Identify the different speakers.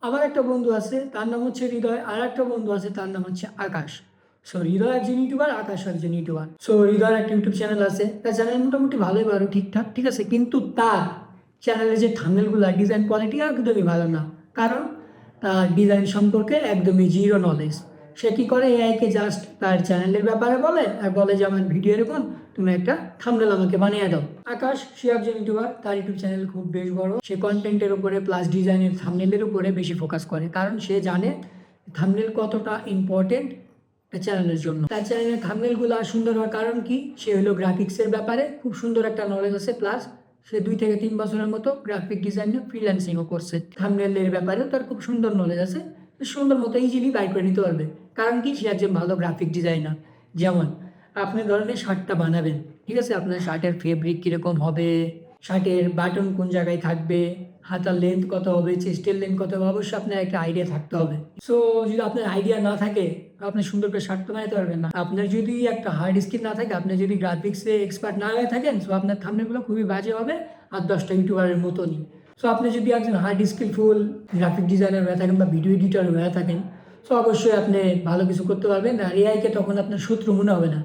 Speaker 1: আমার একটা বন্ধু আছে তার নাম হচ্ছে হৃদয়, আর একটা বন্ধু আছে তার নাম হচ্ছে আকাশ। সো হৃদয় একজন ইউটিউবার, আকাশ একজন ইউটিউবার। সো হৃদয়ের একটা ইউটিউব চ্যানেল আছে, তার চ্যানেল মোটামুটি ভালোই ভালো ঠিকঠাক, ঠিক আছে, কিন্তু তার চ্যানেলে যে থাম্বনেলগুলো ডিজাইন কোয়ালিটি একদমই ভালো না। কারণ তার ডিজাইন সম্পর্কে একদমই জিরো নলেজ। সে কী করে, এআইকে জাস্ট তার চ্যানেলের ব্যাপারে বলে আর বলে যে আমার ভিডিও এরকম, তুমি একটা থাম্বনেল আমাকে বানিয়ে দাও। আকাশ সে একজন ইউটিউবার, তার ইউটিউব চ্যানেল খুব বেশ বড়। সে কন্টেন্টের উপরে প্লাস ডিজাইনের থাম্বনেলের উপরে বেশি ফোকাস করে, কারণ সে জানে থাম্বনেল কতটা ইম্পর্টেন্ট চ্যানেলের জন্য। তার চ্যানেলের থাম্বনেলগুলো সুন্দর হওয়ার কারণ কি, সে হলো গ্রাফিক্সের ব্যাপারে খুব সুন্দর একটা নলেজ আছে, প্লাস সে 2 থেকে 3 বছরের মতো গ্রাফিক ডিজাইনে ফ্রিল্যান্সিংও করছে। থাম্বনেলের ব্যাপারেও তার খুব সুন্দর নলেজ আছে, সুন্দর মতো ইজিলি বাই করে নিতে পারবে। কারণ কি, সে একজন ভালো গ্রাফিক ডিজাইনার। যেমন আপনি ধরনের শার্টটা বানাবেন, ঠিক আছে, আপনার শার্টের ফেব্রিক কীরকম হবে, শার্টের বাটন কোন জায়গায় থাকবে, হাতার লেন্থ কত হবে, চেস্টের লেন্থ কত হবে, অবশ্যই আপনার একটা আইডিয়া থাকতে হবে। সো যদি আপনার আইডিয়া না থাকে, আপনি সুন্দর করে শার্ট তো বানাতে পারবেন না। আপনার যদি একটা হার্ড স্কিল না থাকে, আপনি যদি গ্রাফিক্সে এক্সপার্ট না হয়ে থাকেন, সো আপনার থাম্বনেলগুলো খুবই বাজে হবে, আর 10টা ইউটিউবারের মতনই। সো আপনি যদি একজন হার্ড স্কিলফুল গ্রাফিক ডিজাইনার হয়ে থাকেন বা ভিডিও এডিটর হয়ে থাকেন, সো অবশ্যই আপনি ভালো কিছু করতে পারবেন, আর এআইকে তখন আপনার শত্রু মনে হবে না।